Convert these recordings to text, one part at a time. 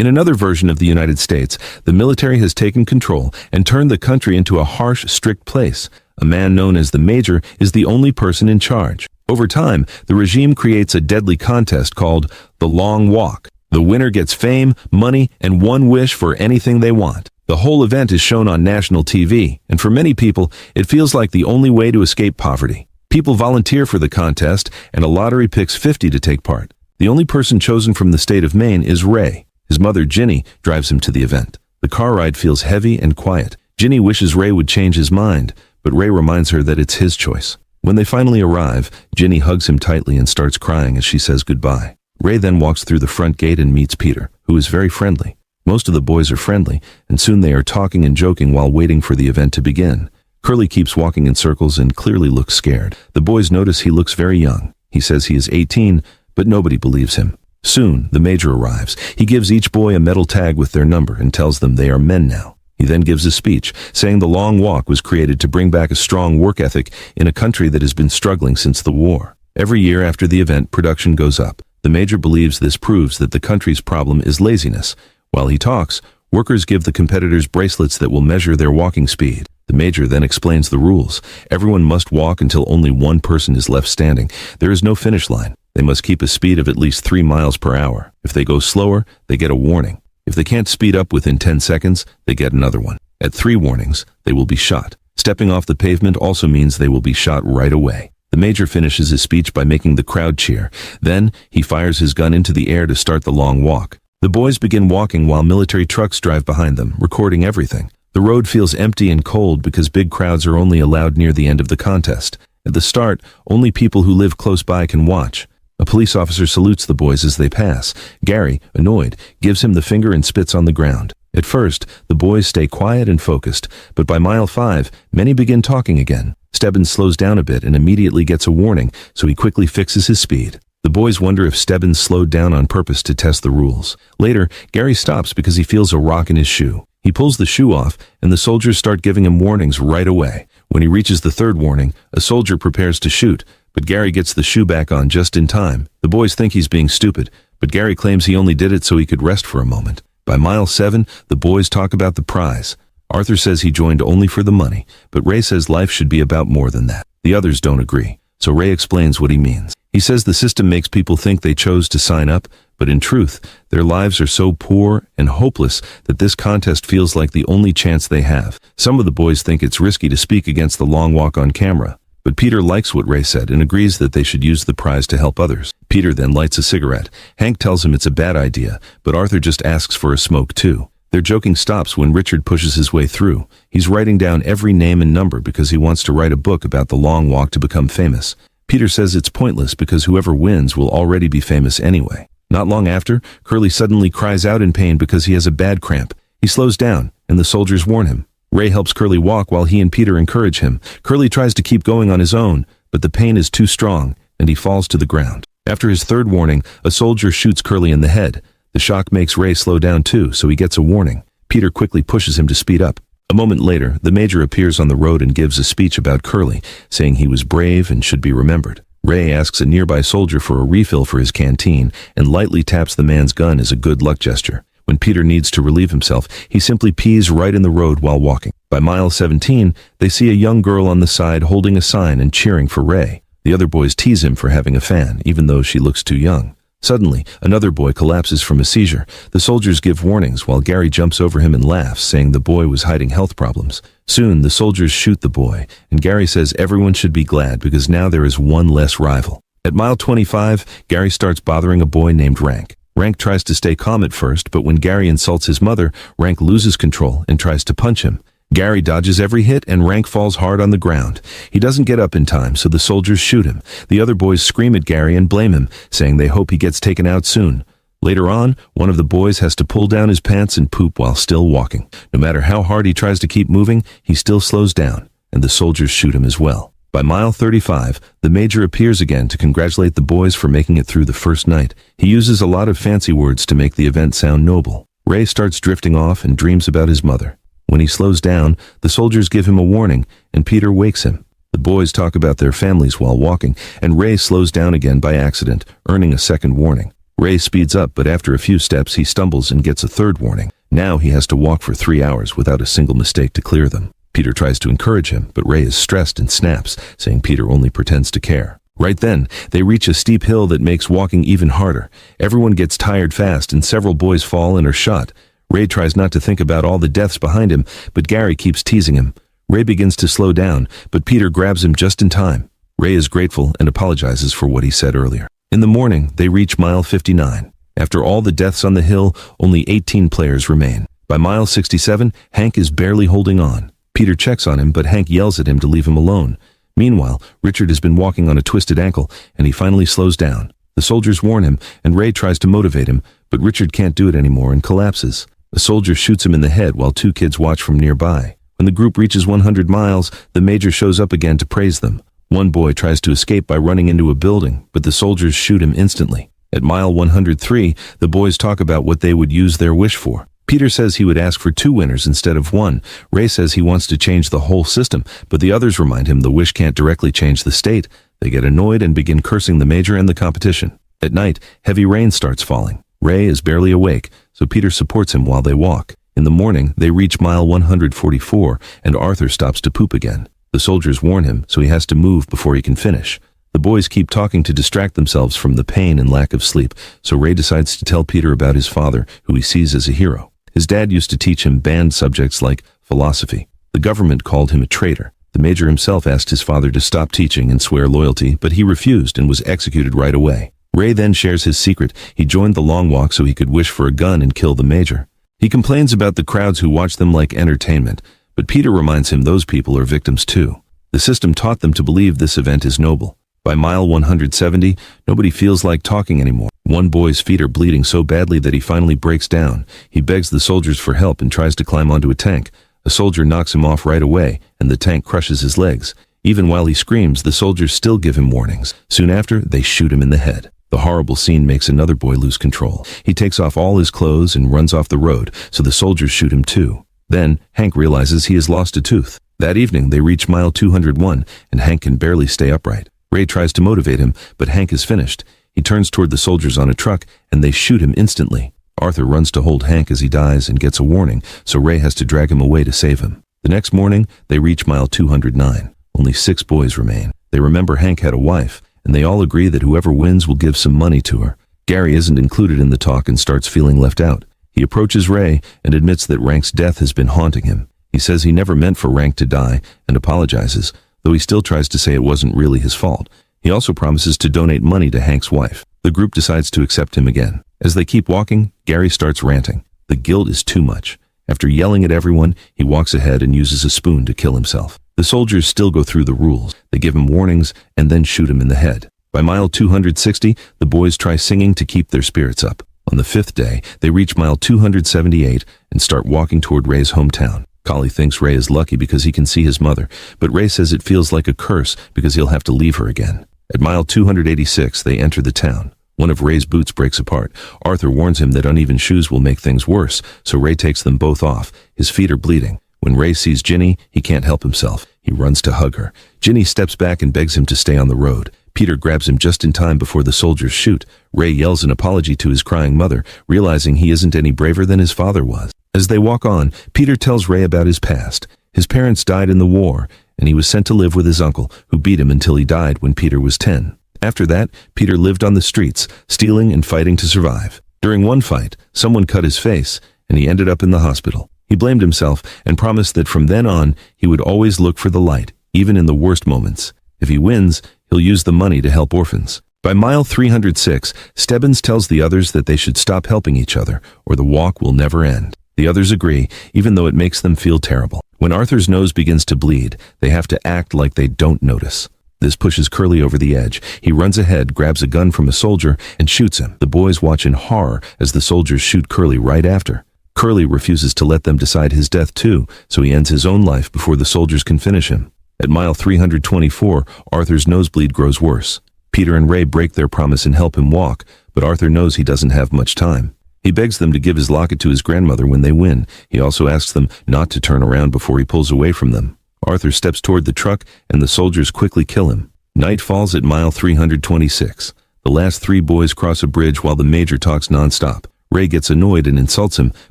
In another version of the United States, the military has taken control and turned the country into a harsh, strict place. A man known as the Major is the only person in charge. Over time, the regime creates a deadly contest called the Long Walk. The winner gets fame, money, and one wish for anything they want. The whole event is shown on national TV, and for many people, it feels like the only way to escape poverty. People volunteer for the contest, and a lottery picks 50 to take part. The only person chosen from the state of Maine is Ray. His mother, Ginny, drives him to the event. The car ride feels heavy and quiet. Ginny wishes Ray would change his mind, but Ray reminds her that it's his choice. When they finally arrive, Ginny hugs him tightly and starts crying as she says goodbye. Ray then walks through the front gate and meets Peter, who is very friendly. Most of the boys are friendly, and soon they are talking and joking while waiting for the event to begin. Curly keeps walking in circles and clearly looks scared. The boys notice he looks very young. He says he is 18, but nobody believes him. Soon, the Major arrives. He gives each boy a metal tag with their number and tells them they are men now. He then gives a speech, saying the Long Walk was created to bring back a strong work ethic in a country that has been struggling since the war. Every year after the event, production goes up. The Major believes this proves that the country's problem is laziness. While he talks, workers give the competitors bracelets that will measure their walking speed. The Major then explains the rules. Everyone must walk until only one person is left standing. There is no finish line. They must keep a speed of at least 3 miles per hour. If they go slower, they get a warning. If they can't speed up within 10 seconds, they get another one. At 3 warnings, they will be shot. Stepping off the pavement also means they will be shot right away. The Major finishes his speech by making the crowd cheer. Then, he fires his gun into the air to start the long walk. The boys begin walking while military trucks drive behind them, recording everything. The road feels empty and cold because big crowds are only allowed near the end of the contest. At the start, only people who live close by can watch. A police officer salutes the boys as they pass. Gary, annoyed, gives him the finger and spits on the ground. At first, the boys stay quiet and focused, but by mile 5, many begin talking again. Stebbins slows down a bit and immediately gets a warning, so he quickly fixes his speed. The boys wonder if Stebbins slowed down on purpose to test the rules. Later, Gary stops because he feels a rock in his shoe. He pulls the shoe off, and the soldiers start giving him warnings right away. When he reaches the 3rd warning, a soldier prepares to shoot, but Gary gets the shoe back on just in time. The boys think he's being stupid, but Gary claims he only did it so he could rest for a moment. By mile 7, the boys talk about the prize. Arthur says he joined only for the money, but Ray says life should be about more than that. The others don't agree, so Ray explains what he means. He says the system makes people think they chose to sign up, but in truth, their lives are so poor and hopeless that this contest feels like the only chance they have. Some of the boys think it's risky to speak against the long walk on camera, but Peter likes what Ray said and agrees that they should use the prize to help others. Peter then lights a cigarette. Hank tells him it's a bad idea, but Arthur just asks for a smoke too. Their joking stops when Richard pushes his way through. He's writing down every name and number because he wants to write a book about the long walk to become famous. Peter says it's pointless because whoever wins will already be famous anyway. Not long after, Curly suddenly cries out in pain because he has a bad cramp. He slows down, and the soldiers warn him. Ray helps Curly walk while he and Peter encourage him. Curly tries to keep going on his own, but the pain is too strong, and he falls to the ground. After his 3rd warning, a soldier shoots Curly in the head. The shock makes Ray slow down too, so he gets a warning. Peter quickly pushes him to speed up. A moment later, the Major appears on the road and gives a speech about Curly, saying he was brave and should be remembered. Ray asks a nearby soldier for a refill for his canteen and lightly taps the man's gun as a good luck gesture. When Peter needs to relieve himself, he simply pees right in the road while walking. By mile 17, they see a young girl on the side holding a sign and cheering for Ray. The other boys tease him for having a fan, even though she looks too young. Suddenly, another boy collapses from a seizure. The soldiers give warnings while Gary jumps over him and laughs, saying the boy was hiding health problems. Soon, the soldiers shoot the boy, and Gary says everyone should be glad because now there is one less rival. At mile 25, Gary starts bothering a boy named Rank. Rank tries to stay calm at first, but when Gary insults his mother, Rank loses control and tries to punch him. Gary dodges every hit and Rank falls hard on the ground. He doesn't get up in time, so the soldiers shoot him. The other boys scream at Gary and blame him, saying they hope he gets taken out soon. Later on, one of the boys has to pull down his pants and poop while still walking. No matter how hard he tries to keep moving, he still slows down, and the soldiers shoot him as well. By mile 35, the Major appears again to congratulate the boys for making it through the first night. He uses a lot of fancy words to make the event sound noble. Ray starts drifting off and dreams about his mother. When he slows down, the soldiers give him a warning, and Peter wakes him. The boys talk about their families while walking, and Ray slows down again by accident, earning a second warning. Ray speeds up, but after a few steps he stumbles and gets a third warning. Now he has to walk for 3 hours without a single mistake to clear them. Peter tries to encourage him, but Ray is stressed and snaps, saying Peter only pretends to care. Right then, they reach a steep hill that makes walking even harder. Everyone gets tired fast and several boys fall and are shot. Ray tries not to think about all the deaths behind him, but Gary keeps teasing him. Ray begins to slow down, but Peter grabs him just in time. Ray is grateful and apologizes for what he said earlier. In the morning, they reach mile 59. After all the deaths on the hill, only 18 players remain. By mile 67, Hank is barely holding on. Peter checks on him, but Hank yells at him to leave him alone. Meanwhile, Richard has been walking on a twisted ankle, and he finally slows down. The soldiers warn him, and Ray tries to motivate him, but Richard can't do it anymore and collapses. A soldier shoots him in the head while 2 kids watch from nearby. When the group reaches 100 miles, the major shows up again to praise them. One boy tries to escape by running into a building, but the soldiers shoot him instantly. At mile 103, the boys talk about what they would use their wish for. Peter says he would ask for 2 winners instead of 1. Ray says he wants to change the whole system, but the others remind him the wish can't directly change the state. They get annoyed and begin cursing the major and the competition. At night, heavy rain starts falling. Ray is barely awake, so Peter supports him while they walk. In the morning, they reach mile 144, and Arthur stops to poop again. The soldiers warn him, so he has to move before he can finish. The boys keep talking to distract themselves from the pain and lack of sleep, so Ray decides to tell Peter about his father, who he sees as a hero. His dad used to teach him banned subjects like philosophy. The government called him a traitor. The major himself asked his father to stop teaching and swear loyalty, but he refused and was executed right away. Ray then shares his secret. He joined the long walk so he could wish for a gun and kill the major. He complains about the crowds who watch them like entertainment, but Peter reminds him those people are victims too. The system taught them to believe this event is noble. By mile 170, nobody feels like talking anymore. One boy's feet are bleeding so badly that he finally breaks down. He begs the soldiers for help and tries to climb onto a tank. A soldier knocks him off right away, and the tank crushes his legs. Even while he screams, the soldiers still give him warnings. Soon after, they shoot him in the head. The horrible scene makes another boy lose control. He takes off all his clothes and runs off the road, so the soldiers shoot him too. Then, Hank realizes he has lost a tooth. That evening, they reach mile 201, and Hank can barely stay upright. Ray tries to motivate him, but Hank is finished. He turns toward the soldiers on a truck, and they shoot him instantly. Arthur runs to hold Hank as he dies and gets a warning, so Ray has to drag him away to save him. The next morning, they reach mile 209. Only 6 boys remain. They remember Hank had a wife, and they all agree that whoever wins will give some money to her. Gary isn't included in the talk and starts feeling left out. He approaches Ray and admits that Rank's death has been haunting him. He says he never meant for Rank to die and apologizes, though he still tries to say it wasn't really his fault. He also promises to donate money to Hank's wife. The group decides to accept him again. As they keep walking, Gary starts ranting. The guilt is too much. After yelling at everyone, he walks ahead and uses a spoon to kill himself. The soldiers still go through the rules. They give him warnings and then shoot him in the head. By mile 260, the boys try singing to keep their spirits up. On the 5th day, they reach mile 278 and start walking toward Ray's hometown. Collie thinks Ray is lucky because he can see his mother, but Ray says it feels like a curse because he'll have to leave her again. At mile 286, they enter the town. One of Ray's boots breaks apart. Arthur warns him that uneven shoes will make things worse, so Ray takes them both off. His feet are bleeding. When Ray sees Ginny, he can't help himself. He runs to hug her. Ginny steps back and begs him to stay on the road. Peter grabs him just in time before the soldiers shoot. Ray yells an apology to his crying mother, realizing he isn't any braver than his father was. As they walk on, Peter tells Ray about his past. His parents died in the war, and he was sent to live with his uncle, who beat him until he died when Peter was 10. After that, Peter lived on the streets, stealing and fighting to survive. During one fight, someone cut his face, and he ended up in the hospital. He blamed himself and promised that from then on, he would always look for the light, even in the worst moments. If he wins, he'll use the money to help orphans. By mile 306, Stebbins tells the others that they should stop helping each other, or the walk will never end. The others agree, even though it makes them feel terrible. When Arthur's nose begins to bleed, they have to act like they don't notice. This pushes Curly over the edge. He runs ahead, grabs a gun from a soldier, and shoots him. The boys watch in horror as the soldiers shoot Curly right after. Curly refuses to let them decide his death too, so he ends his own life before the soldiers can finish him. At mile 324, Arthur's nosebleed grows worse. Peter and Ray break their promise and help him walk, but Arthur knows he doesn't have much time. He begs them to give his locket to his grandmother when they win. He also asks them not to turn around before he pulls away from them. Arthur steps toward the truck, and the soldiers quickly kill him. Night falls at mile 326. The last three boys cross a bridge while the major talks nonstop. Ray gets annoyed and insults him,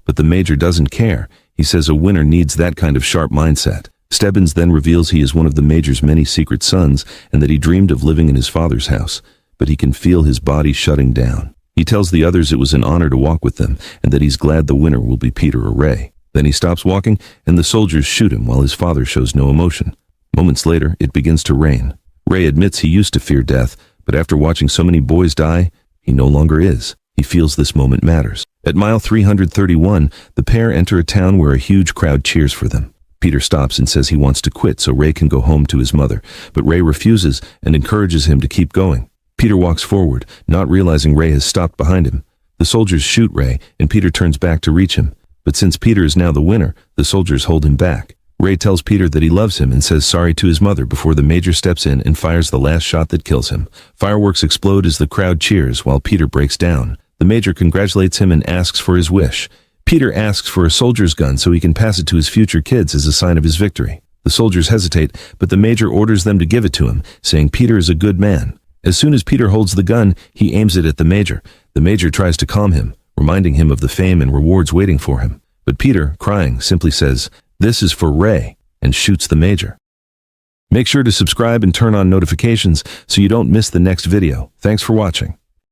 but the major doesn't care. He says a winner needs that kind of sharp mindset. Stebbins then reveals he is one of the major's many secret sons and that he dreamed of living in his father's house, but he can feel his body shutting down. He tells the others it was an honor to walk with them and that he's glad the winner will be Peter or Ray. Then he stops walking and the soldiers shoot him while his father shows no emotion. Moments later, it begins to rain. Ray admits he used to fear death, but after watching so many boys die, he no longer is. He feels this moment matters. At mile 331, the pair enter a town where a huge crowd cheers for them. Peter stops and says he wants to quit so Ray can go home to his mother, but Ray refuses and encourages him to keep going. Peter walks forward, not realizing Ray has stopped behind him. The soldiers shoot Ray, and Peter turns back to reach him. But since Peter is now the winner, the soldiers hold him back. Ray tells Peter that he loves him and says sorry to his mother before the major steps in and fires the last shot that kills him. Fireworks explode as the crowd cheers while Peter breaks down. The major congratulates him and asks for his wish. Peter asks for a soldier's gun so he can pass it to his future kids as a sign of his victory. The soldiers hesitate, but the major orders them to give it to him, saying Peter is a good man. As soon as Peter holds the gun, he aims it at the major. The major tries to calm him, reminding him of the fame and rewards waiting for him. But Peter, crying, simply says, "This is for Ray," and shoots the major. Make sure to subscribe and turn on notifications so you don't miss the next video. Thanks for watching.